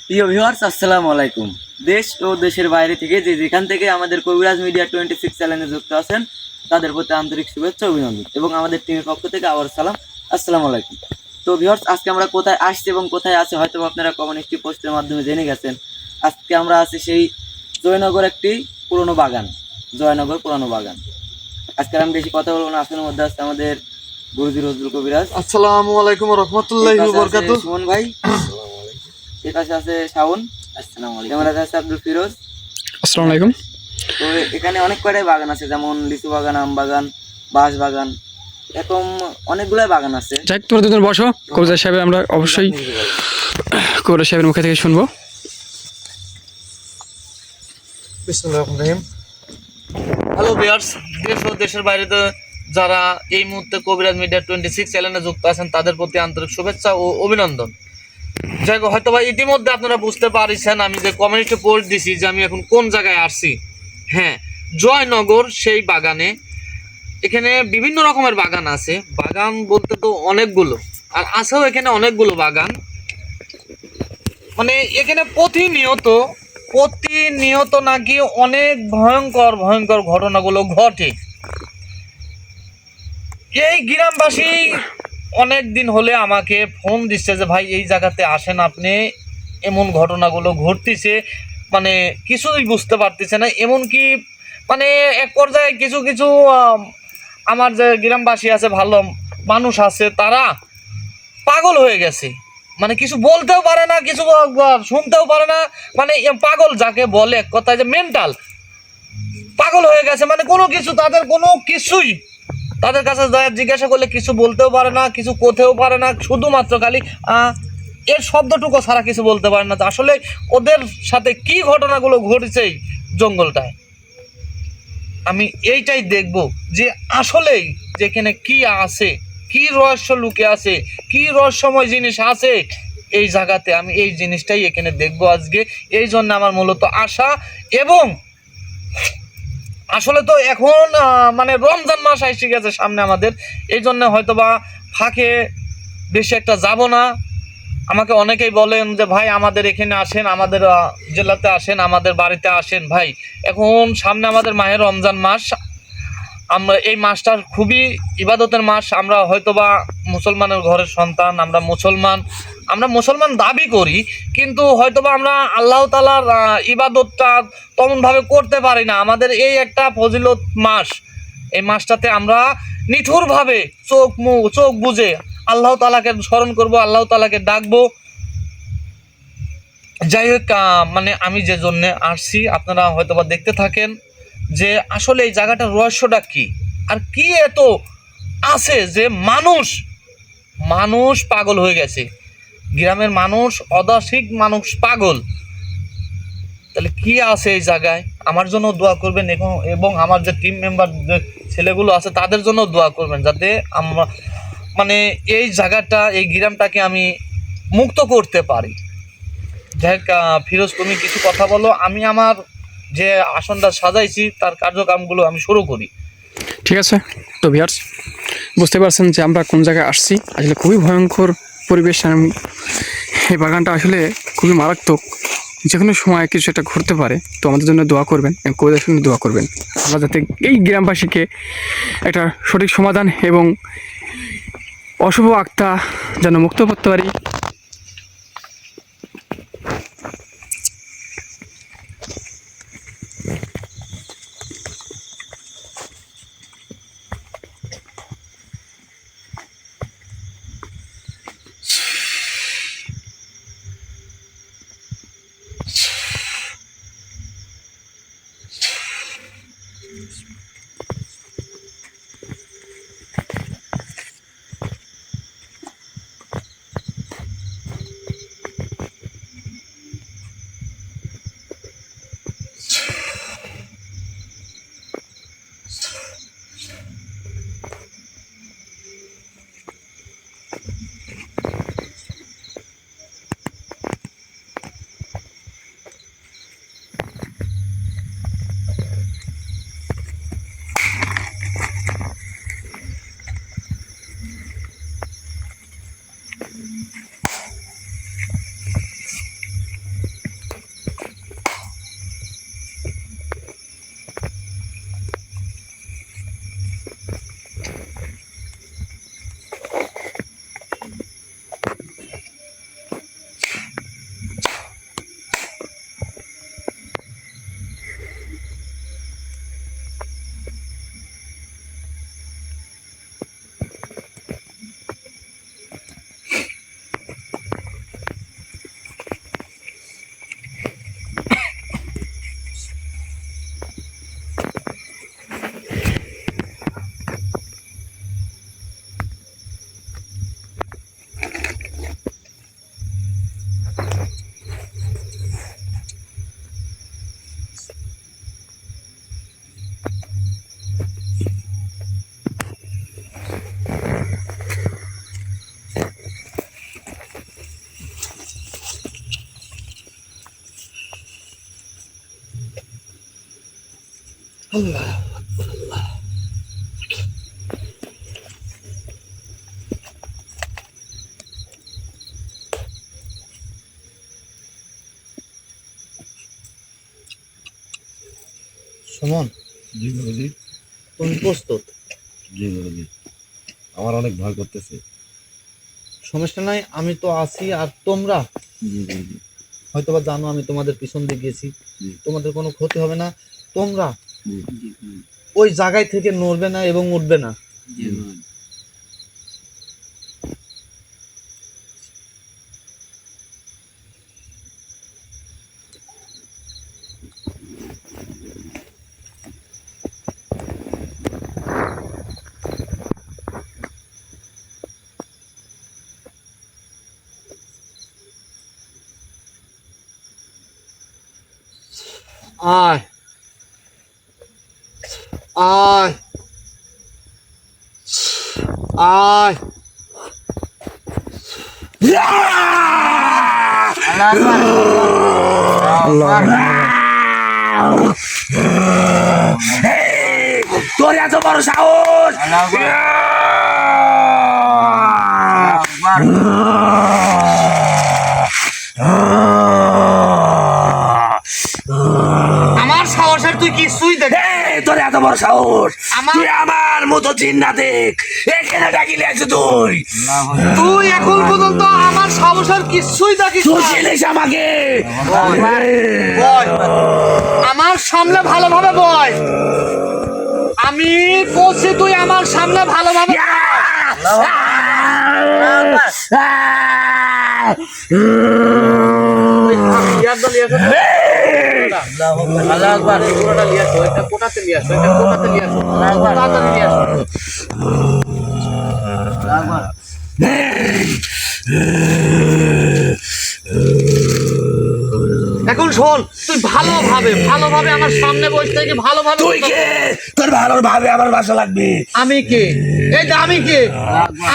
প্রিয় ভিউয়ার্স, আসসালামু আলাইকুম। দেশ ও দেশের বাইরে থেকে যেখান থেকে আমাদের কবিরাজ মিডিয়া 26 চ্যানেলে যুক্ত আছেন তাদের প্রতি আন্তরিক শুভেচ্ছা অভিনন্দন এবং আমাদের টিমের পক্ষ থেকে আবার সালাম, আসসালামু আলাইকুম। তো ভিউয়ার্স, আজকে আমরা কোথায় আসছি এবং কোথায় আছে হয়তো আপনারা কমিউনিটি পোস্টের মাধ্যমে জেনে গেছেন। আজকে আমরা আছি সেই জয়নগর একটি পুরনো বাগান, জয়নগর পুরনো বাগান। আজকে আমি বেশি কথা বলবো না, আসনের মধ্যে আছে আমাদের গুরুজি রজুল কবিরাজ। আসসালামু আলাইকুম রাহমাতুল্লাহি ওয়া বারাকাতুহু। সুমন ভাই, এর পাশে আছে শাওন, আসসালামু আলাইকুম। ক্যামেরাতে আছে আব্দুল ফিরোজ, আসসালামু আলাইকুম। তো এখানে অনেক কয়টাই বাগান আছে, যেমন লিচু বাগান, আম বাগান, বাঁশ বাগান, এরকম অনেকগুলাই বাগান আছে। যাই তোমরা দুজন বসো, কবিরাজ সাহেব আমরা অবশ্যই কবিরাজ সাহেবের মুখে থেকে শুনবো। বিসমিল্লাহির রহমানির রহিম। হ্যালো ভিউয়ার্স, দেশ ও দেশের বাইরে যারা এই মুহূর্তে কবিরাজ মিডিয়া 26 চ্যানেলে যুক্ত আছেন তাদের প্রতি আন্তরিক শুভেচ্ছা ও অভিনন্দন। যাই হোক, হয়তো বা ইতিমধ্যে আপনারা বুঝতে পারছেন আমি যে কমিউনিটি পোস্ট দিছি যে আমি এখন কোন জায়গায় আসছি। হ্যাঁ, জয়নগর সেই বাগানে। এখানে বিভিন্ন রকমের বাগান আছে, বাগান বলতে তো অনেকগুলো, আর আছেও এখানে অনেকগুলো বাগান। মানে এখানে প্রতিনিয়ত নাকি অনেক ভয়ঙ্কর ভয়ঙ্কর ঘটনাগুলো ঘটে। এই গ্রামবাসী অনেক দিন হলে আমাকে ফোন দিচ্ছে যে ভাই এই জায়গাতে আসেন আপনি, এমন ঘটনাগুলো ঘটতেছে, মানে কিছুই বুঝতে পারতেছে না। এমনকি মানে এক পর্যায়ে কিছু কিছু আমার যে গ্রামবাসী আছে, ভালো মানুষ আছে, তারা পাগল হয়ে গেছে। মানে কিছু বলতেও পারে না, কিছু শুনতেও পারে না। মানে পাগল যাকে বলে, এক কথায় যে মেন্টাল পাগল হয়ে গেছে। মানে কোনো কিছু তাদের কোনো কিছুই, তাদের কাছে জিজ্ঞাসা করলে কিছু বলতেও পারে না, কিছু কোথাও পারে না, শুধুমাত্র খালি এর শব্দটুকু ছাড়া কিছু বলতে পারে না। তো আসলে ওদের সাথে কি ঘটনাগুলো ঘটেছে এই জঙ্গলটায়, আমি এইটাই দেখব যে আসলেই যেখানে কি আছে, কি রহস্য লুকে আছে, কি রহস্যময় জিনিস আছে এই জায়গাতে। আমি এই জিনিসটাই এখানে দেখব আজকে। এই জন্য আমার মূলত আশা। এবং আসলে তো এখন মানে রমজান মাস এসে গেছে সামনে আমাদের, এই জন্য হয়তো বা ফাঁকে বেশি একটা যাব না। আমাকে অনেকেই বলেন যে ভাই আমাদের এখানে আসেন, আমাদের জেলাতে আসেন, আমাদের বাড়িতে আসেন। ভাই এখন সামনে আমাদের মাহে রমজান মাস, আমরা এই মাসটার খুবই ইবাদতের মাস। আমরা হয়তোবা মুসলমানের ঘরের সন্তান, আমরা মুসলমান দাবি করি, কিন্তু হয়তোবা আমরা আল্লাহ তাআলার ইবাদতটা তেমনভাবে করতে পারি না। আমাদের এই একটা ফজিলত মাস, এই মাসটাতে আমরা নিঠুরভাবে চোখ বুজে আল্লাহ তাআলাকে স্মরণ করব, আল্লাহ তাআলাকে ডাকবো। যাই হোক, মানে আমি যে জন্য আসছি আপনারা হয়তোবা দেখতে থাকেন যে আসলে এই জায়গাটার রহস্যটা কি, আর কি এত আছে যে মানুষ পাগল হয়ে গেছে। গ্রামের মানুষ, অদাসিক মানুষ পাগল। তাহলে কি আছে এই জায়গায়? আমার জন্য দোয়া করবেন এবং আমার যে টিম মেম্বার যে ছেলেগুলো আছে তাদের জন্য দোয়া করবেন, যাতে আমরা মানে এই জায়গাটা, এই গ্রামটাকে আমি মুক্ত করতে পারি। যাই হোক, ফিরোজ তুমি কিছু কথা বলো, আমি আমার যে আসনটা সাজাইছি তার কার্যক্রমগুলো আমি শুরু করি। ঠিক আছে। তো ভিউয়ার্স, বুঝতে পারছেন যে আমরা কোন জায়গায় আসছি। আসলে খুবই ভয়ঙ্কর পরিবেশ, এই বাগানটা আসলে খুবই মারাত্মক। যে কোনো সময় কিছু একটা ঘটতে পারে। তো আমাদের জন্য দোয়া করবেন এবং কবিদের সঙ্গে দোয়া করবেন, আমরা যাতে এই গ্রামবাসীকে একটা সঠিক সমাধান এবং অশুভ আত্মা যেন মুক্ত করতে পারি। সুমন, জি গুরুজি। তুমি প্রস্তুত? জি গুরুজি, আমার অনেক ভয় করতেছে। সমস্যা নাই, আমি তো আছি। আর তোমরা জি গুরুজি। হয়তোবা জানো আমি তোমাদের পিছন দিয়ে গেছি, জি। তোমাদের কোনো ক্ষতি হবে না। তোমরা জি। ওই জায়গায় থেকে নড়বে না এবং উঠবে না। জি গুরুজি। আয় আয় আয়। তোর এত বড় সাহস! আমার সাহসের তুই কিছুই দেখ। তোর এত বড় সাহস! আমার- তুই আমার মতো চিন্তা দেখ, এখানে ডাকিলে আছো তুই। তুই এখন পর্যন্ত আমার সাহসের কিছুই দেখিস তুই না। চিনিস আমাকে? বয়, আমার সামনে ভালোভাবে বয়। আমি বলছি তুই আমার সামনে ভালোভাবে এখন শোন, তুই ভালোভাবে ভালোভাবে আমার সামনে বসে থেকে ভালোভাবে। তুই কে? তোর ভালোভাবে আমার বাসা লাগবে। আমি কে? এই যে আমি কে?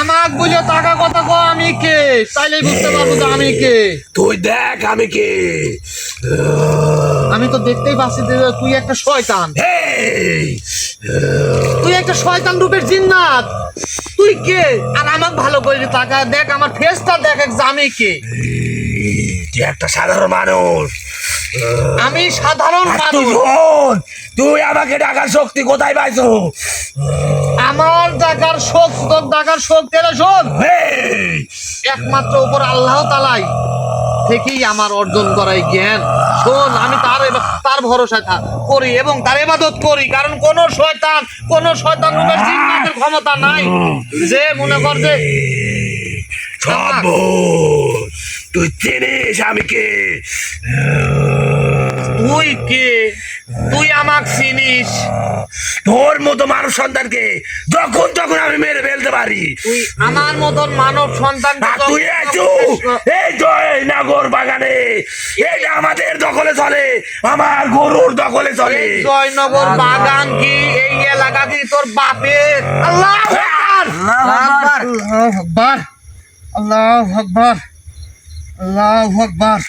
আমাক বুঝে টাকা কথা কো, আমি কে? তাইলেই বুঝতে পারবো যে আমি কে। তুই দেখ আমি কে। আমি তো দেখতেই পাচ্ছি যে তুই একটা শয়তান। এই, তুই একটা শয়তান রূপের জিন্নাত। তুই কে? আর আমাকে ভালো করে টাকা দেখ, আমার ফেসটা দেখ যে আমি কে। তুই একটা সাধারণ মানুষ। আমি সাধারণ আর তুই মানুষ। শোন, তুই আমাকে ডাকার শক্তি কোথায় পাইছো? আমার ডাকার শোক, তোর ডাকার শোক তেলে শোন। এই, একমাত্র উপর আল্লাহ তালাই থেকেই আমার অর্জন করাই জ্ঞান। শোন, আমি তার ভরসায় করি এবং তার ইবাদত করি, কারণ কোন শয়তান রূপের জিন্নাতের ক্ষমতা নাই যে মনে কর যে সব তুই চিনিস আমি কে? তুই কে? তুই আমাকে চিনিস? তোর মতো মানুষ সন্তানকে যখন তখন আমি মেরে ফেলতে পারি। তুই আমার মতন মানব সন্তান। আর তুই আছো এই জয়নগর বাগানে, এটা আমাদের দখলে চলে, আমার গরুর দখলে চলে। জয়নগর বাগান কি এই এলাকা কি তোর বাপের? আল্লাহ আকবার, আল্লাহু আকবার, আল্লাহু আকবার, আল্লাহু আকবার,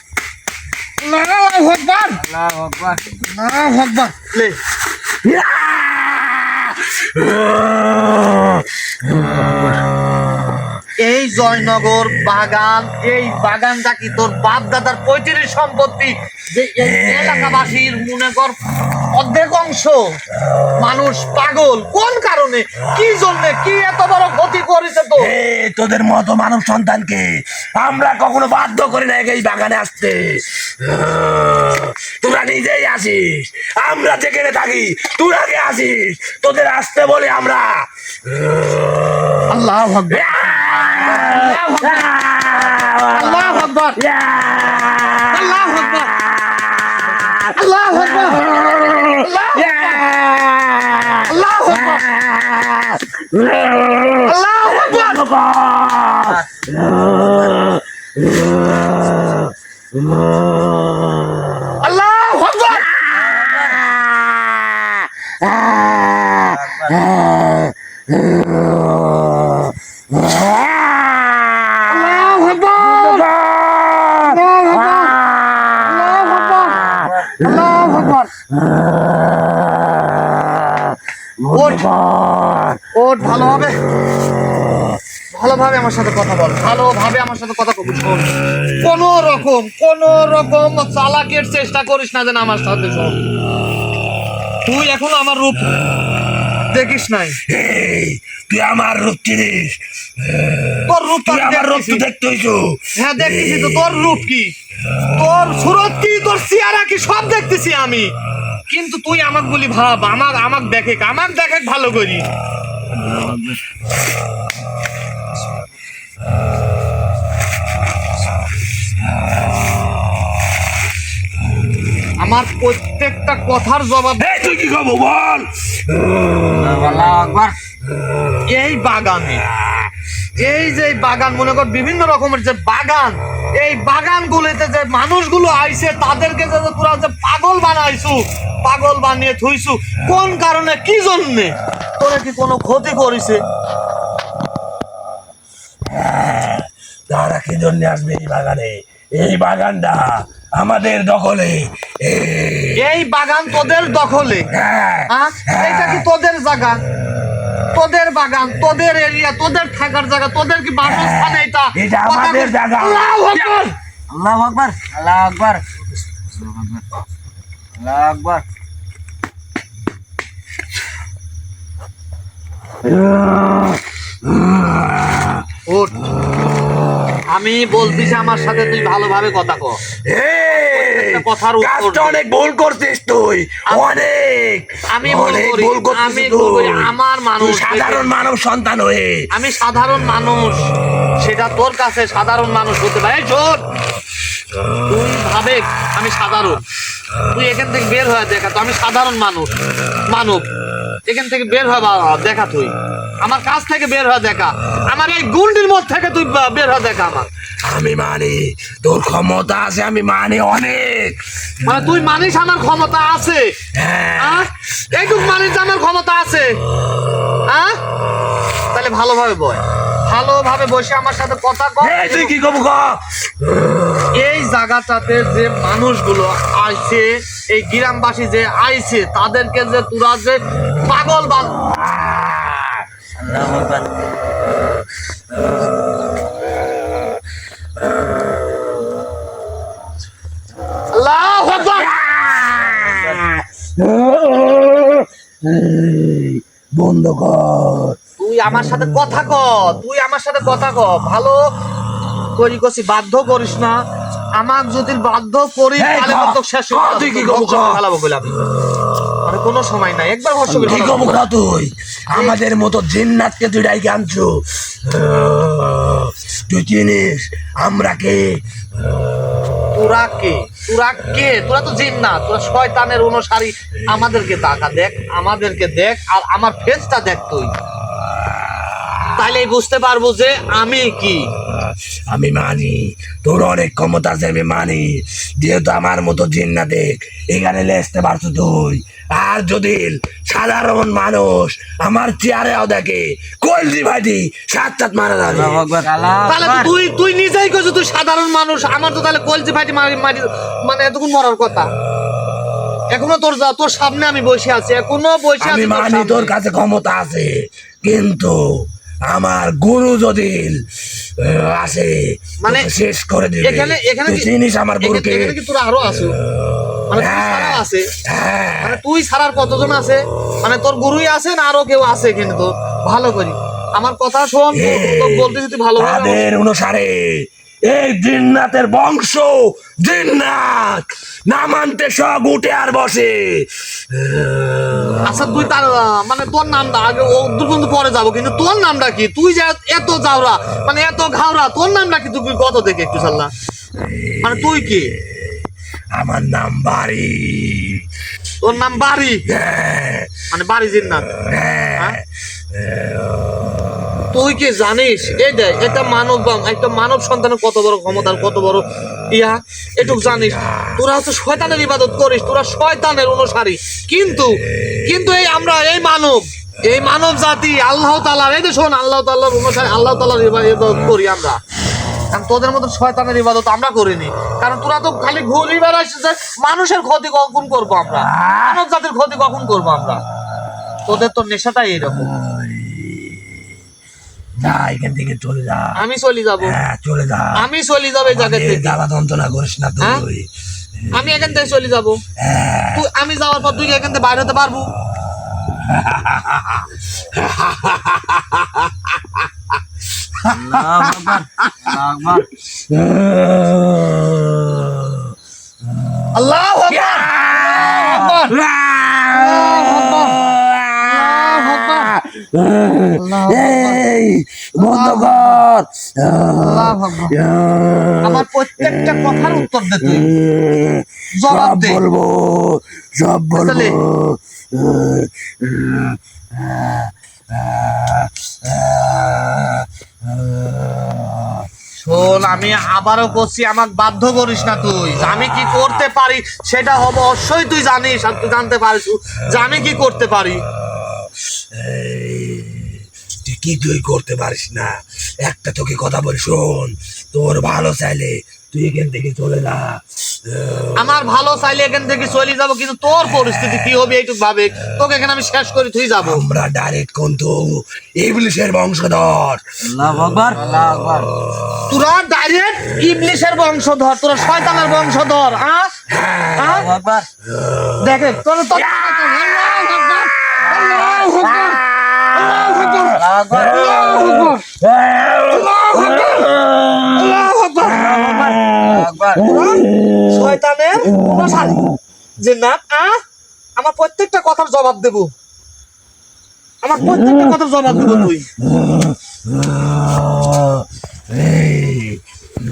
আল্লাহু আকবার, আল্লাহু আকবার। লে এই জয়নগর বাগান, এই বাগানটা কি তোর বাপ দাদার পৈতৃক সম্পত্তি? যে এই এলাকাবাসীর মনে কর অর্ধেক অংশ মানুষ পাগল। কোন কারণে, কি জন্য, কি এত বড় ক্ষতি করেছে তো? তোদের মতো মানব সন্তানকে আমরা কখনো বাধ্য করি না এই বাগানে আসতে। তোরা নিজেই আসিস, আমরা যেখানে থাকি তুই আগে আসিস, তোদের আসতে বলে আমরা। আল্লাহু আকবার, আল্লাহু আকবার, আল্লাহু আকবার, আল্লাহু আকবার, আল্লাহু আকবার, আল্লাহু আকবার, আল্লাহু আকবার। ওঠ ভালোভাবে, ভালোভাবে আমার সাথে কথা বল, ভালোভাবে আমার সাথে কথা বল। শোন, কোন রকম চালাকের চেষ্টা করিস না যেন আমার সাথে। শোন, তুই এখন আমার রূপ দেখিস নাই। এই, তুই আমার রূপ চিনিস? তোর রূপ তুই আমার রূপ তো দেখতে হইছো? হ্যাঁ দেখতেছি তো। তোর রূপ কি, তোর সুরত কি, তোর চেহারা কি, সব দেখতেছি আমি। কিন্তু তুই আমাকে বলি ভাব, আমাকে দেখে ভালো করি। আমার প্রত্যেকটা কথার জবাব। এই, তুই কি খাবো বল? এই বাগানে, এই যে বাগান, মনে কর বিভিন্ন রকমের যে বাগান, এই বাগানগুলিতে যে মানুষগুলো আইছে তাদেরকে যে তোরা যে পাগল বানাইছু, পাগল বানিয়ে থুইছু, কোন কারণে, কি জন্যে? তোরা কি কোনো ক্ষতি করিছে? তারা কি জন্য আসবে এই বাগানে? এই বাগানটা আমাদের দখলে। এই বাগান তোদের দখলে? হ্যাঁ, এটা কি তোদের জায়গা, তোদের বাগান, তোদের এরিয়া, তোদের থাকার জায়গা, তোদের কি বাসস্থান? এটা আমাদের জায়গা। আল্লাহু আকবার, আল্লাহু আকবার, আল্লাহু আকবার, আল্লাহু আকবার। ওঠ, আমি বলতেছি আমার সাথে তুই ভালোভাবে কথা কর। কথার উত্তর কাজটা অনেক ভুল করছিস তুই, অনেক। আমি ভুল অনেক করি, ভুল করছিস আমি তুই। ভুল করি। আমার মানুষ, তুই সাধারণ মানব সন্তান হয়ে। আমি সাধারণ মানুষ, সেটা তোর কাছে সাধারণ মানুষ হতে পারে। শোন, তুই ভাবে আমি সাধারণ, তুই এখান থেকে বের হয়ে দেখা তো আমি সাধারণ মানুষ, মানব। এখান থেকে বের হয়ে দেখা, তুই আমার কাছ থেকে বের হয়ে দেখা, আমার এই গুন্ডির মধ্যে থেকে তুই বের হয়ে দেখা। আমার আমি মানি তোর ক্ষমতা আছে, আমি মানি অনেক। মানে তুই মানিস আমার ক্ষমতা আছে? হ্যাঁ। এইটুকু মানিস যে আমার ক্ষমতা আছে? তাহলে ভালোভাবে বল, ভালোভাবে বসে আমার সাথে কথা কর। এই, তুই কি করবো? এই জায়গাটাতে যে মানুষগুলো আইছে, এই গ্রামবাসী যে আইছে, তাদেরকে যে তোরা যে পাগল বান। আল্লাহু আকবার। আল্লাহু আকবার। বন্ধ কর। তুই আমার সাথে কথা ক, তুই আমার সাথে কথা ক। ভালো করি কছি, বাধ্য করিস না। আমার যদি বাধ্য করি এই, তাহলে তো শেষ ক, তুই কি করবো? ফেলাবো বলে আমি, মানে কোনো সময় নাই। একবার হর্ষ কি করবো? তুই আমাদের মতো জিন্নাতকে তুই ডাইকে আনছো। তুই চিনিস আমরা কে? তোরা কে? তোরা তো জিন্নাত, তোরা শয়তানের অনুসারী। আমাদেরকে তাকা দেখ, আমাদেরকে দেখ, আর আমার ফেসটা দেখ তুই, তাইলেই বুঝতে পারবো যে আমি কি। আমি মানি তোর অনেক ক্ষমতা আছে, আমি মানি। যেহেতু আমার মতো জিন্না দেখ এখানে লেসতে পারছো তুই। আর যদি সাধারণ মানুষ আমার চেয়ারেও দেখে, কলজি ভাইটি সাত মারা যাবে। আল্লাহু আকবার, আল্লাহু তাহলে তো আকবার। তুই নিজেই কইছ তুই সাধারণ মানুষ। আমার তো তাহলে কলজি ফাটি মারি, মানে এতক্ষণ মরার কথা। এখনো তোর সামনে আমি বসে আছি, এখনো বসে আমি আছি তোর মানি সামনে। তোর কাছে ক্ষমতা আছে, কিন্তু আমার গুরু যদি আসে মানে তোকে শেষ করে দিবে। এখানে তুই চিনিস আমার গুরুকে? এখানে কি তোর আরো আছে? মানে তুই ছাড়াও আছে? হ্যাঁ। মানে তুই ছাড়ার কতজন আছে? মানে তোর গুরুই আছে না আরো কেউ আছে? এখানে তো ভালো করি আমার কথা শোন, তো বলতেছি তুই ভালো তাদের অনুসারে এই জিন্নাতের বংশ, জিন্নাত না মানতে সব উঠে আর বসে। আচ্ছা তুই তার মানে তোর নামটা আগে দূর পর্যন্ত পরে যাবো, কিন্তু তোর নামটা কি? তুই যে এত যাওরা, মানে এত ঘাওরা, তোর নামটা কি? তুই কত দেখে একটু চাল্লা, মানে তুই কি? আমার নাম বাড়ি। তোর নাম বাড়ি? মানে বাড়ি জিন্নাত? হ্যাঁ? তুই কি জানিস এই দেখ একটা মানব সন্তানের কত বড় ক্ষমতা, কত বড় ইয়া, এটুক জানিস? তোরা হচ্ছে শয়তানের ইবাদত করিস, তোরা শয়তানের অনুসারী। কিন্তু এই আমরা এই মানব জাতি আল্লাহ তাআলার, এই যে শোন, আল্লাহ তাআলার অনুসারী, আল্লাহ তাআলার ইবাদত করি আমরা। কারণ তোদের মতো শয়তানের ইবাদত আমরা করিনি। কারণ তোরা তো খালি ঘুরি বেড়াইছিস যে মানুষের ক্ষতি কখন করবো আমরা, মানব জাতির ক্ষতি কখন করবো আমরা। তোদের তো নেশাটাই এরকম। যা এখান থেকে চলে যা। আমি চলে যাব, হ্যাঁ চলে যা। আমি চলে যাবো এই জায়গা থেকে। জ্বালা যন্ত্রণা করিস না হ্যাঁ? তুই। আমি এখান থেকে চলে যাব। হ্যাঁ। তুই আমি যাওয়ার পর তুই কি এখান থেকে বাইরে হতে পারবো? আল্লাহু আকবার, আল্লাহু আকবার। আল্লাহু আকবার, এই বন্ধ কর। আমার প্রত্যেকটা কথার উত্তর দে তুই, জবাব সব দে। বলবো, সব আসলে? শোন, আমি আবারও করছি, আমাকে বাধ্য করিস না তুই। যে আমি কি করতে পারি সেটা হবে অবশ্যই তুই জানিস, আর তুই জানতে পারিস যে আমি কি করতে পারি। তুই কিছুই করতে পারিস না। একটা তোকে কথা বলি, শোন, তোর ভালো চাইলে তুই এখান থেকে চলে যা। আমার ভালো চাইলে এখান থেকে চলে যাবো, কিন্তু তোর পরিস্থিতি কি হবে এইটুকু ভাবে। তোকে এখানে আমি শেষ করে তুই যাবো। আমরা ডাইরেক্ট কিন্তু ইবলিশের বংশধর। আল্লাহু আকবার, আল্লাহু আকবার। তোরা ডাইরেক্ট ইবলিশের বংশধর, তোরা শয়তানের বংশধর। আল্লাহু আকবার। দেখে তোর তো শয়তানের অনুসারী যে না, আমার প্রত্যেকটা কথার জবাব দেব, আমার প্রত্যেকটা কথার জবাব দেব তুই। এই,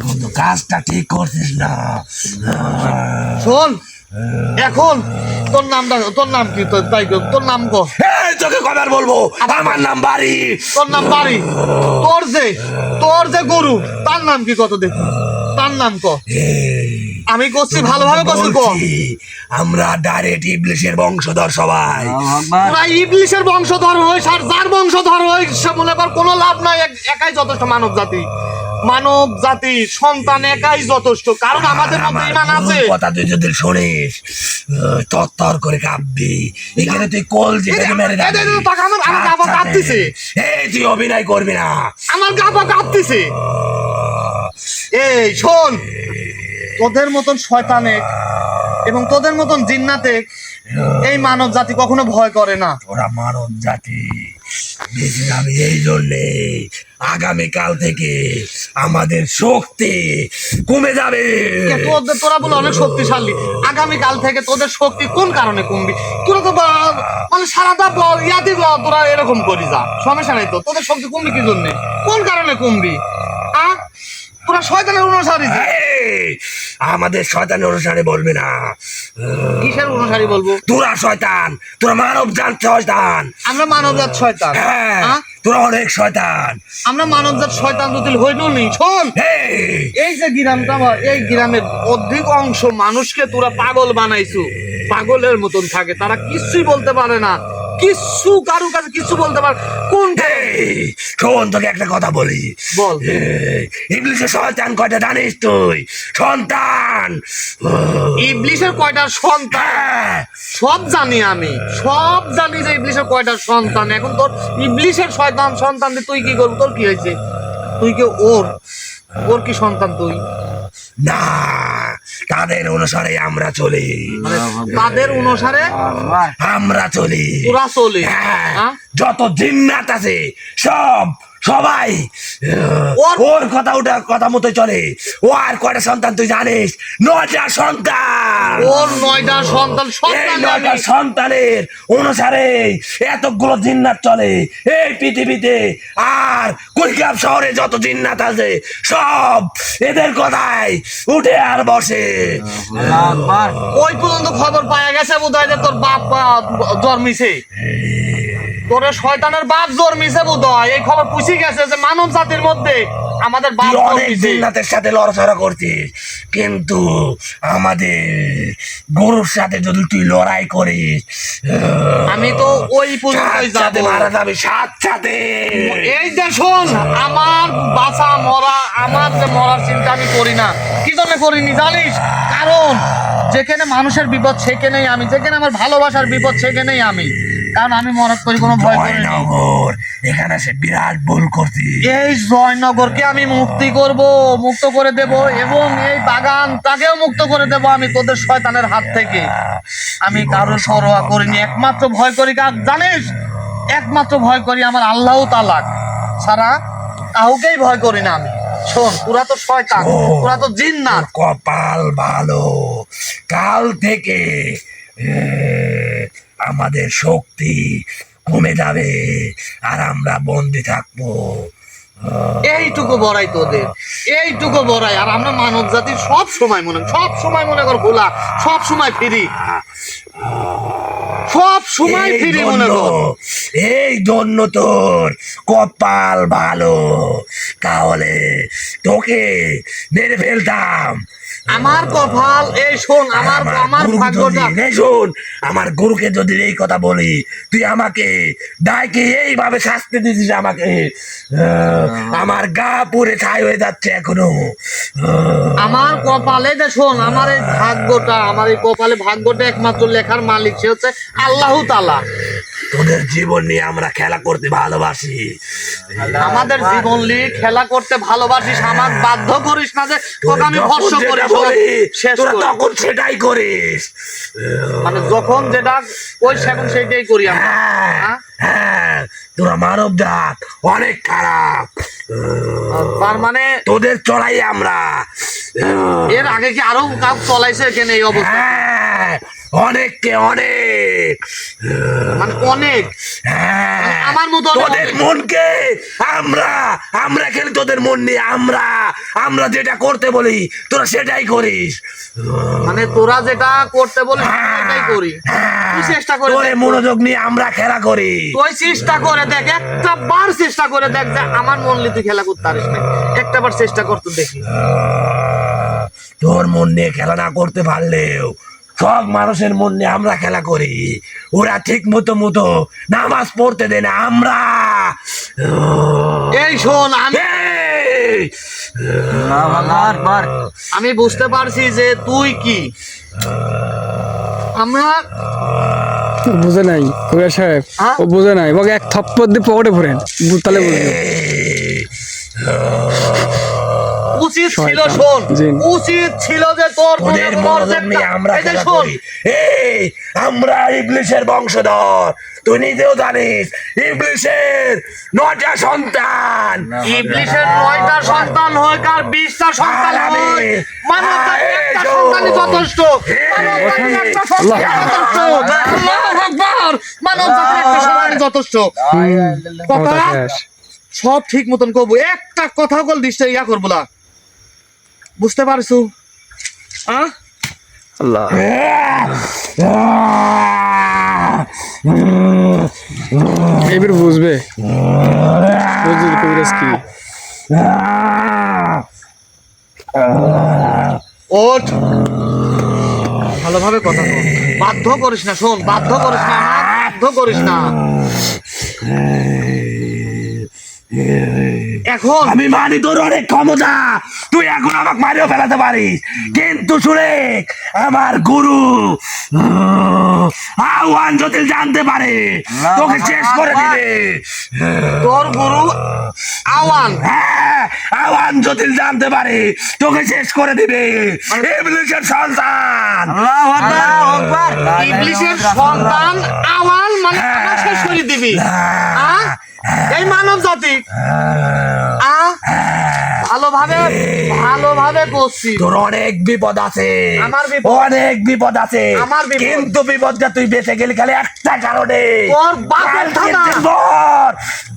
কিন্তু কাজটা ঠিক করছিস না। শোন, এখন তোর নামটা, তোর নাম কি? তোর নাম কো? এই, তোকে কবার বলবো আমার নাম বাড়ি। তোর নাম বাড়ি? তোর যে গরু তার নাম কি? কত দেখি তার নাম ক। আমি করছি ভালোভাবে করছি ক। বলছি, আমরা ডাইরেক্ট ইবলিশের বংশধর সবাই। আল্লাহু আকবার। তোরা ইবলিশের বংশধর হইস আর যার বংশধর হইস সে মনে কর কোনো লাভ নাই। একাই যথেষ্ট মানব জাতি, মানব জাতি সন্তান একাই যথেষ্ট। কারণ আমাদের মধ্যে ইমান আছে। কথা তুই যদি শুনিস তত্তর করে কাঁপবি। এখানে তুই কল যেখানে মেরে এই দে, তাকে আমার গা পা কাঁপতেছে। এই তুই অভিনয় করবি না। আমার গা পা কাঁপতেছে। এই শোন, তোদের মতন শয়তানে এবং তোদের মতন জিন্নাতে এই মানব জাতি কখনো ভয় করে না। ওরা মানব জাতি বেশি যাবে, এই জন্যে আগামীকাল থেকে আমাদের শক্তি কমে যাবে। তোরা বলে অনেক শক্তিশালী, আগামীকাল থেকে তোদের শক্তি কোন কারণে কমবি? তোরা তো মানে সারাটা ইয়াদি তোরা এরকম করি যা, সমস্যা নাই তো। তোদের শক্তি কমবি কি জন্য? কোন কারণে কমবি? তোরা শয়তানের অনুসারী। এই, আমাদের শয়তানের অনুসারে বলবি না। কিসের অনুসারী বলবো? তোরা শয়তান, তোরা মানব জাত শয়তান। আমরা মানবজাত শয়তান। হ্যাঁ, তোরা অনেক শয়তান। আমরা মানবজাত শয়তান যদি হইল নি। শোন, এই, এই যে গ্রামটা, এই গ্রামের অধিক অংশ মানুষকে তোরা পাগল বানাইছো। পাগলের মতন থাকে, তারা কিছুই বলতে পারে না, কিছু কারো কাছে কিছু বলতে পারে। কোন এই, শোন, তোকে একটা কথা বলি। বল। ইবলিশের সন্তান কয়টা জানিস তুই? সন্তান। ইবলিশের কয়টা সন্তান হ্যাঁ, সব জানি আমি, সব জানি যে ইবলিশের কয়টা সন্তান। এখন তোর ইবলিশের সন্তান দিয়ে তুই কি করবি? তোর কি হয়েছে? তুই কি ওর কি সন্তান তুই? না, তাদের অনুসারে আমরা চলি। তাদের অনুসারে আমরা চলি। তোরা চলে। হ্যাঁ, যত জিন্নাত আছে সবাই ওর কথা মতো চলে। ও আর কয়টা সন্তান তুই জানিস? 9টা সন্তান। ওর 9টা সন্তান। এই 9টা সন্তানের অনুসারে এতগুলো জিন্নাত চলে এই পৃথিবীতে। আর কুলকাপ শহরে যত জিন্নাত আছে সব এদের কথায় উঠে আর বসে। আল্লাহু আকবার। ওই পর্যন্ত খবর পাওয়া গেছে বোধহয় যে তোর বাপ জন্মিছে, তোর শয়তানের বাপ জন্মিছে বোধহয়। এই খবর পুষি গেছে যে মানব জাতির মধ্যে আমাদের বাপ তুই অনেক জন্মিছে। জিন্নাতের সাথে লড়াচড়া করছিস, কিন্তু আমাদের গরুর সাথে যদি তুই লড়াই করিস আমি তো ওই পর্যন্তই সাথে যাবো। মারা যাবে সাথে। এই যে শোন, আমার বাঁচা মরা, আমার যে মরার চিন্তা আমি করি না। কি জন্য করিনি জানিস? কারণ যেখানে মানুষের বিপদ সেখানেই আমি, যেখানে আমার ভালোবাসার বিপদ সেখানেই আমি। কারণ আমি মনে করি কোনো ভয় করি না। জয়নগর এখানে সে বিরাট ভুল করছি। এই জয়নগরকে আমি মুক্ত করে দেব এবং এই বাগানটাকেও মুক্ত করে দেব আমি তোদের শয়তানের হাত থেকে। আমি কারো পরোয়া করিনি, একমাত্র ভয় করি কার জানিস? একমাত্র ভয় করি আমার আল্লাহ তাআলা ছাড়া কাউকেই ভয় করি না আমি। শোন, তোরা তো শয়তান, তোরা তো জিন্নাত। কপাল ভালো, কাল থেকে আমাদের শক্তি কমে যাবে আর আমরা বন্দি থাকবো। এইটুকু বড়াই তোদের, এইটুকু বড়াই। আর আমরা মানব জাতির সব সময় মনে কর ভোলা, সব সময় ফিরি, সব সময় ফিরি মনে কর। এই জন্য তোর কপাল ভালো, তাহলে তোকে মেরে ফেলতাম। আমার কপাল, এই শোন, আমার ভাগ্যটা। শোন, আমার গুরুকে যদি এই কথা বলি, তুই আমাকে ডাইকে এইভাবে শাস্তি দিছিস আমাকে, আমার গা পুড়ে ছাই হয়ে যাচ্ছে এখনো। আমার কপালে যে শোন, আমার এই ভাগ্যটা, আমার এই কপালে ভাগ্যটা একমাত্র লেখার মালিক সে হচ্ছে আল্লাহ তাআলা। তোদের জীবন নিয়ে আমরা খেলা করতে ভালোবাসি। আমাদের জীবন নিয়ে খেলা করতে ভালোবাসিস, আমার বাধ্য করিস না যে তোকে আমি ভস্ম করি, শেষ তোরা করি। তখন সেটাই করিস। মানে যখন যেটা ওই সেখন সেটাই করি আমরা। হ্যাঁ, হ্যাঁ, তোরা মানব জাত অনেক খারাপ। তার মানে তোদের চড়াই আমরা। এর আগে কি আরো কাউ চলাইছে এখানে এই অবস্থা? হ্যাঁ, অনেককে অনেক, মানে অনেক, হ্যাঁ, আমার মতো তোদের মনকে আমরা খেলে তোদের মন নিয়ে আমরা যেটা করতে বলি তোরা সেটাই করিস। মানে তোরা যেটা করতে বলিস সেটাই করি। তুই চেষ্টা করে তোরে দেখ, মনোযোগ নিয়ে আমরা খেলা করি। তুই চেষ্টা করে দেখ, একটা বার চেষ্টা করে দেখ যে আমার মন নিয়ে তুই খেলা করতে পারিস না। একটা বার চেষ্টা করতে দেখি। তোর মন নিয়ে খেলা না করতে পারলেও সব মানুষের মন নিয়ে আমরা খেলা করি। ওরা ঠিক মতো নামাজ পড়তে দেয় না, আমরা। এই শোন, এই! আমি বুঝতে পারছি যে তুই কি আমরা বুঝে নাই কবিরাজ সাহেব, হ্যাঁ? ও বুঝে নাই, ওকে এক থপ্পর দিয়ে পকেটে ভরেন, তাহলে বুঝবে। উচিত ছিল, শয়তান, শোন, জিন। উচিত ছিল যে তোর তোদের মনোযোগ নিয়ে আমরা এই যে খেলা শোন, করি। এই আমরা ইবলিশের বংশধর, তুই নিজেও জানিস। ইবলিশের 9টা সন্তান। ইবলিশের 9টা সন্তান হোক আর 20টা সন্তান আর আমি- হোক, মানব জাতির একটা এই সন্তানই শোন। যথেষ্ট। মানব জাতির একটা সন্তানই যথেষ্ট। আল্লাহু আকবার। মানব জাতির একটা সন্তানই যথেষ্ট। ক্ষমতা কথা শেষ। সব ঠিক মতন করবো, একটা কথা বল দৃষ্টি ইয়া করবো না, বুঝতে পারছো? আল্লাহ, এবার বুঝবে কবিরাজ কি। ওঠ, ভালোভাবে কথা বল, বাধ্য করিস না, শোন, বাধ্য করিস না, বাধ্য করিস না। এখন আমি মানি তোর অনেক ক্ষমতা, তুই এখন আমাকে মারিও ফেলাতে পারিস, কিন্তু শুনে আমার গুরু আহ্বান যদি জানতে পারে তোকে শেষ করে দিবে। তোর গুরু আওয়ান, হ্যাঁ, আহ্বান যদি জানতে পারে তোকে শেষ করে দিবে। ইবলিশের সন্তান, ইবলিশের সন্তান আওয়ান, মানে আমার শেষ করে দিবি। এই মানব জাতি ভালোভাবে করছি। তোর অনেক বিপদ আছে, আমার বিপদ? অনেক বিপদ আছে, আমার বিপদ? কিন্তু বিপদটা তুই বেঁচে গেলি খালি একটা কারণে, তোর বাপের থানা।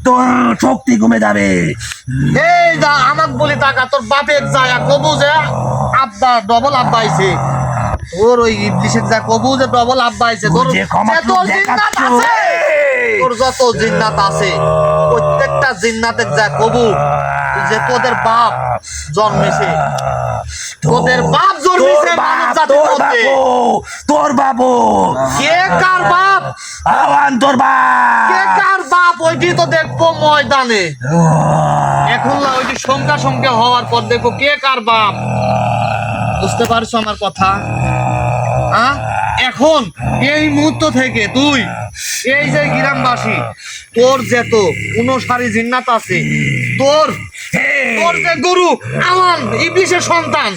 তোর শক্তি কমে যাবে। এই যা আমাক বলি টাকা, তোর বাপের যায় কবু যে আব্বা ডবল আব্বা আইছে, তোর ওই ইবলিশের যা কবু যে ডবল আব্বা আইছে, তোর যে ক্ষমা যত জিন্নাত দেখাচ্ছ, আছে, এই! তোর যত জিন্নাত আছে প্রত্যেকটা জিন্নাতের যা কবু যে তোদের বাপ জন্মেছে, তোদের বাপ জন্মেছে মানব জাতির মধ্যে। তোর বাবু কে কার বাপ, আহ্বান তোর কে বাপ। কার বাপ ওইটি তো দেখবো ময়দানে। এখন না ওইটি সংখ্যা হওয়ার পর দেখো কে কার বাপ। বুঝতে পারছো আমার কথা? এখন এই মুহূর্ত থেকে তুই এই যে গ্রামবাসী, তোর যত অনুসারী জিন্নাত আছে, তোর তোর যে গুরু আমান ইবলিসের সন্তান,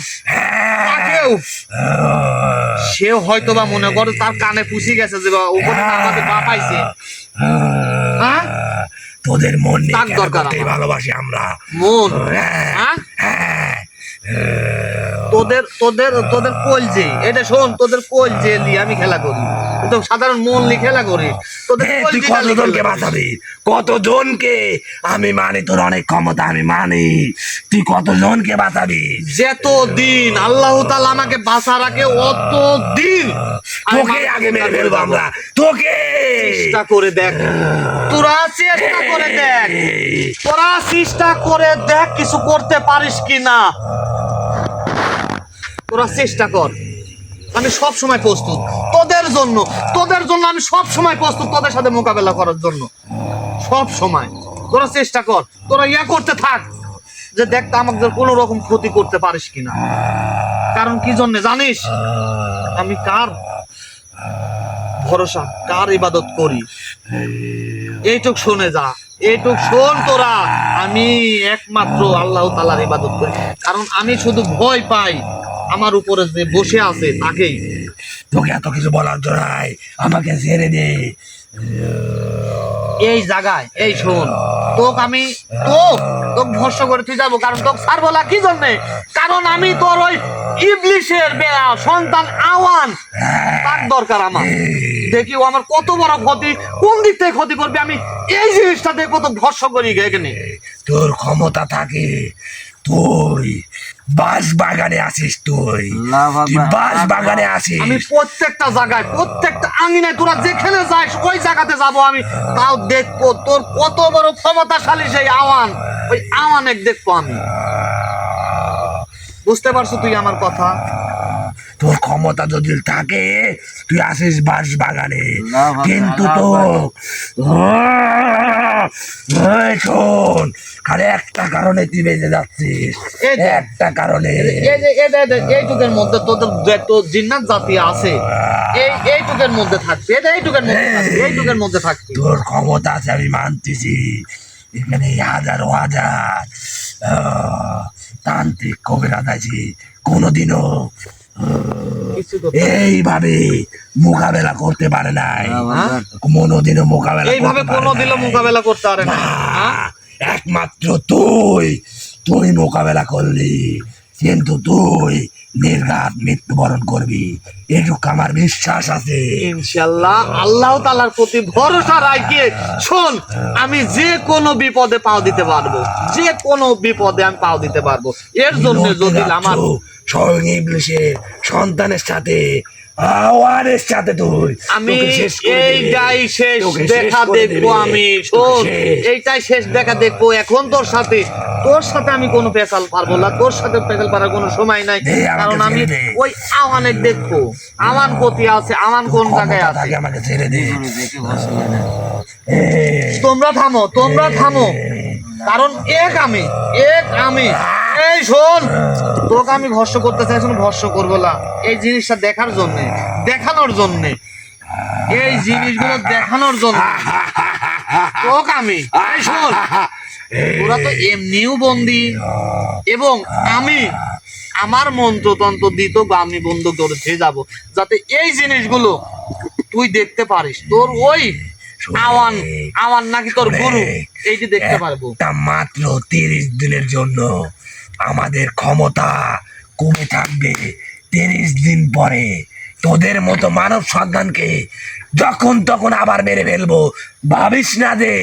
তাকেও সেও হয়তো বা মনে করে তার কানে পুষি গেছে যে উপরে আমাদের বাপাইছে। হ্যাঁ, তোদের মন নিয়ে তার খেলা দরকার করতেই আমার। ভালোবাসি আমরা। মন, হ্যাঁ, হ্যাঁ, তোদের তোদের তোদের কলজে, এটা শোন, তোদের কলজে নিয়ে আমি খেলা করি, তুই তো সাধারণ মন নিয়ে খেলা করিস। তোদের তুই কলজেটা নিয়ে কতজনকে খেলা করিস। বাঁচাবি? কতজনকে? আমি মানি তোর অনেক ক্ষমতা, আমি মানি। তুই কতজনকে বাঁচাবি? যতদিন আল্লাহ তাআলা আমাকে বাঁচা রাখে অত দিন তোকে আগে মেরে ফেলবো আমরা, তোকে। চেষ্টা করে দেখ, তোরা চেষ্টা করে দেখ, তোরা চেষ্টা করে দেখ কিছু করতে পারিস কি না। তোরা চেষ্টা কর, আমি সব সময় প্রস্তুত তোদের জন্য, তোদের জন্য আমি সব সময় প্রস্তুত, তোদের সাথে মোকাবেলা করার জন্য সব সময়। তোরা চেষ্টা কর, তোরা ইয়া করতে থাক যে দেখ আমাদের কোনো রকম ক্ষতি করতে পারিস কিনা। কারণ কি জন্য জানিস, আমি কার ভরসা, কার ইবাদত করি, এইটুক শুনে যা, এইটুক শোন তোরা। আমি একমাত্র আল্লাহ তাআলার ইবাদত করি, কারণ আমি শুধু ভয় পাই আমার উপরে যে বসে আছে তাকেই। তোকে এত কিছু বলার জন্য নাই, আমাকে ছেড়ে দে। এই জায়গায় এই শোন, তোকে আমি তোকে ভরসা করে তুই যাবো, কারণ তোকে ছাড় বলা কি জন্যে, কারণ আমি তোর ওই ইবলিশের সন্তান আওয়ান, তার দরকার আমার। দেখি ও আমার কত বড় ক্ষতি, কোন দিক থেকে ক্ষতি করবে, আমি এই জিনিসটা দেখবো, তো ভরসা করি এখানে। তোর ক্ষমতা থাকে, তুই বাস বাগানে আছিস, তুই বাস বাগানে আছিস। আমি প্রত্যেকটা জায়গায়, প্রত্যেকটা আঙিনায়, তোরা যেখানে যাস ওই জায়গাতে যাবো আমি, তাও দেখবো তোর কত বড় ক্ষমতাশালী সেই আওয়ান, ওই আওয়ানের দেখবো আমি। বুঝতে পারছো তুই আমার কথা? তোর ক্ষমতা যদি থাকে, তুই আসিস বাস বাগানে, কিন্তু তো শোন, খালি একটা কারণে তুই বেঁচে যাচ্ছিস, একটা কারণে। এইটুকের মধ্যে তোর জিন্নাত জাতি আছে, এইটুকের মধ্যে থাকবে, এইটুকের মধ্যে থাকবে, এইটুকের মধ্যে থাকবে। তোর ক্ষমতা আছে, আমি মানতেছি। এখানে হাজার হাজার তান্ত্রিক কবিরাজ আছে, কোনোদিনও এইভাবে মোকাবেলা করতে পারে নাই, কোনোদিনও মোকাবেলা এইভাবে কোনোদিনও মোকাবেলা করতে পারে না। একমাত্র তুই মোকাবেলা করলি, কিন্তু তুই নির্ঘাত মৃত্যুবরণ করবি, এটুকু আমার বিশ্বাস আছে। ইনশাআল্লাহ আল্লাহ তাআলার প্রতি ভরসা রাখি, শোন, আমি যে কোনো বিপদে পাও দিতে পারবো, যে কোনো বিপদে আমি পাও দিতে পারবো। এর জন্য যদি আমার স্বয়ং ইবলিসের সন্তানের সাথে, আওয়ানের সাথে তুই, আমি তোকে শেষ করে দিবে। এইটাই শেষ তোকে শেষ দেখা করে দেখবো দিবে। আমি, তোকে শোন, শেষ। এইটাই শেষ দেখা দেখবো। এখন তোর সাথে আমি কোনো পেশাল পারবো না, তোর সাথে পেশাল পারার কোনো সময় নাই, দে, আমাকে কারণ আমি ছেড়ে দে। ওই আওয়ানের দেখবো, আওয়ান কোথায় আছে, আওয়ান কোন জায়গায় ক্ষমতা আছে। থাকে, আমাকে ছেড়ে দে। তোমরা থামো, তোমরা থামো, কারণ এক আমি এই শোন, তোকে আমি ভস্য করতে চাই, ভস্য করবো না, এই জিনিসটা দেখার জন্য, দেখানোর জন্য, এই জিনিসগুলো দেখানোর জন্য তোকে আমি, এই শোন, তোরা তো এমনিও বন্দি, এবং আমি আমার মন্ত্রতন্ত্র দিত বা আমি বন্ধ করে যাব, যাতে এই জিনিসগুলো তুই দেখতে পারিস, তোর ওই আওয়ান নাকি তোর গুরু, এইটি দেখতে পারবো। তা মাত্র 30 দিনের জন্য আমাদের ক্ষমতা কমে থাকবে। 30 দিন পরে তোদের মতো মানব সন্তানকে যখন তখন আবার মেরে ফেলবো, ভাবিস না যে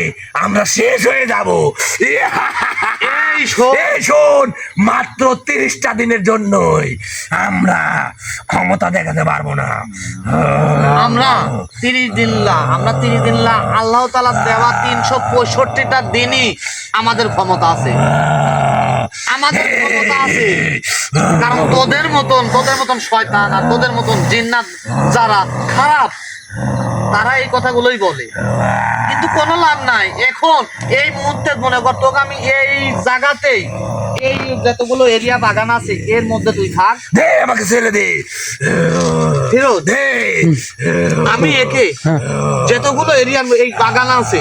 আমরা শেষ হয়ে যাব। এই শোন, মাত্র 30টা দিনের জন্যই আমরা ক্ষমতা দেখাতে পারবো না। আমরা 30 দিন আল্লাহ তাআলা দেওয়া 365টা দিনই আমাদের ক্ষমতা আছে, আমাদের ক্ষমতা আছে। কারণ তোদের মতন শয়তান আর তোদের মতন জিন্নাত যারা খারাপ, তারা এই কথাগুলোই বলে, কিন্তু কোনো লাভ নাই। এখন এই মুহূর্তে মনে কর, তোকে আমি এই জায়গাতেই, এই যতগুলো এরিয়া বাগান আছে এর মধ্যে তুই থাক, দে, আমাকে ছেড়ে দে। ফিরোজ, দে। আমি একে যতগুলো এরিয়ার এই বাগান আছে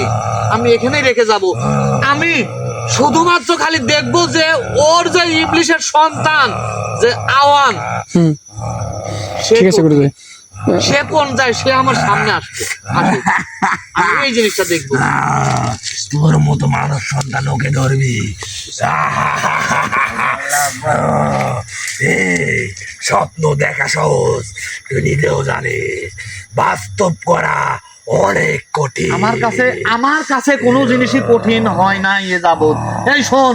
আমি এখানেই রেখে যাব। আমি শুধুমাত্র খালি দেখবো যে ওর যে ইবলিশের সন্তান যে আওয়ান, হুম, সে ঠিক আছে কোথায়? গুরুজি। সে কোন যায়, সে আমার সামনে আসবে। আমি এই জিনিসটা দেখবো। তোর মতো মানুষ সন্তান ওকে ধরবি। এই স্বপ্ন দেখা সহজ, তুই নিজেও জানিস, বাস্তব করা অনেক কঠিন। আমার কাছে কোনো জিনিসই কঠিন হয় নাই এ যাবৎ। এই শোন,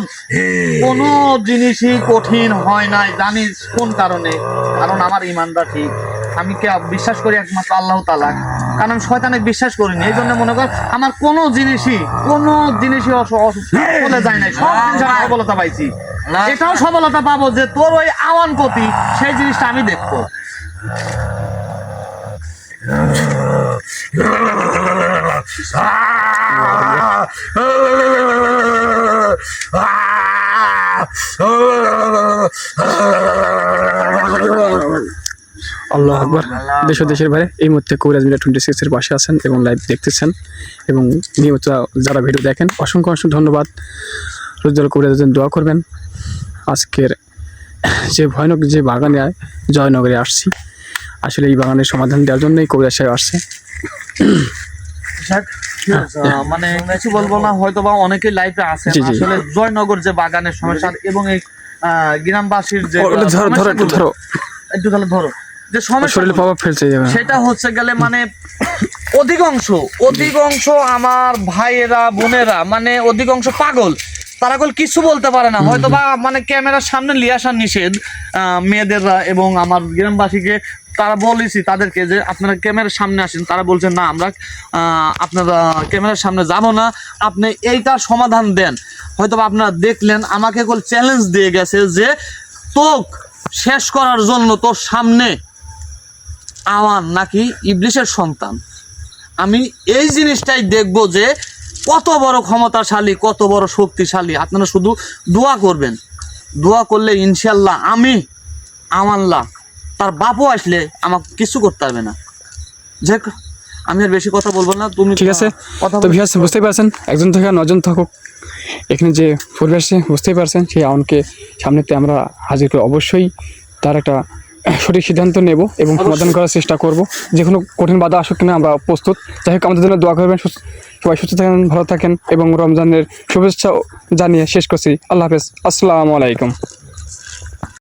কোনো জিনিসই কঠিন হয় নাই। জানিস কোন কারণে? কারণ আমার ইমানটা ঠিক। আমি কে বিশ্বাস করি একমাত্র আল্লাহ তাআলা, কারণ আমি শয়তানে বিশ্বাস করিনি। এই জন্য মনে কর আমার কোনো জিনিসই বলে যায় নাই। সব জিনিস আমি সফলতা পাইছি। এটাও সফলতা পাবো যে তোর ওই আওয়ান প্রতি সেই জিনিসটা আমি দেখবো। আল্লাহ আকবার। দেশ ও দেশের বাইরে এই মুহূর্তে কবিরাজ মিডিয়া 26 এর পাশে আছেন এবং লাইভ দেখতেছেন এবং নিয়মিত যারা ভিডিও দেখেন অসংখ্য অসংখ্য ধন্যবাদ। রোজগার কবিরাজ দোয়া করবেন। আজকের যে ভয়ানক যে বাগানে জয়নগরে আসছি, আসলে এই বাগানের সমাধান দেওয়ার জন্যই কবিরাজ সাহেব আসছে। মানে কিছু বলবো না, হয়তো বা অনেকে লাইভে আছেন। জি, জি। আসলে জয়নগর যে বাগানের সমস্যা এবং এই গ্রামবাসীর যে একটু তাহলে ধরো যে সমস্যা শরীরে প্রভাব ফেলছে সেটা হচ্ছে গেলে মানে অধিকাংশ আমার ভাইয়েরা বোনেরা মানে অধিকাংশ পাগল। তারা কিছু বলতে পারে না, হয়তো বা মানে ক্যামেরার সামনে নিয়ে আসা নিষেধ মেয়েদেররা এবং আমার গ্রামবাসীকে। তারা বলেছি তাদেরকে যে আপনারা ক্যামেরার সামনে আসেন, তারা বলছেন না আমরা আপনারা ক্যামেরার সামনে যাব না, আপনি এইটার সমাধান দেন। হয়তো বা আপনারা দেখলেন আমাকে চ্যালেঞ্জ দিয়ে গেছে যে তোক শেষ করার জন্য তোর সামনে আওয়ান নাকি ইবলিশের সন্তান। আমি এই জিনিসটাই দেখব যে কত বড় ক্ষমতাশালী, কত বড় শক্তিশালী। আপনারা শুধু দোয়া করবেন, দোয়া করলে ইনশাল্লাহ আমি আমাল্লাহ তার বাপও আসলে আমাকে কিছু করতে পারবে না। যে আমি আর বেশি কথা বলবো না, তুমি ঠিক আছে। তো ভিউয়ার্স বুঝতেই পারছেন, একজন থেকে 9 জন থাকুক এখানে যে পরিবেশে, বুঝতেই পারছেন সেই আওয়ানকে সামনেতে আমরা হাজির করে অবশ্যই তার একটা সঠিক সিদ্ধান্ত নেব এবং সমাধান করার চেষ্টা করব। যে কোনো কঠিন বাধা আসুক কিনা আমরা প্রস্তুত। যাই হোক, আমাদের জন্য দোয়া করবেন। সবাই সুস্থ থাকেন, ভালো থাকেন এবং রমজানের শুভেচ্ছা জানিয়ে শেষ করছি। আল্লাহ হাফেজ, আসসালামু আলাইকুম।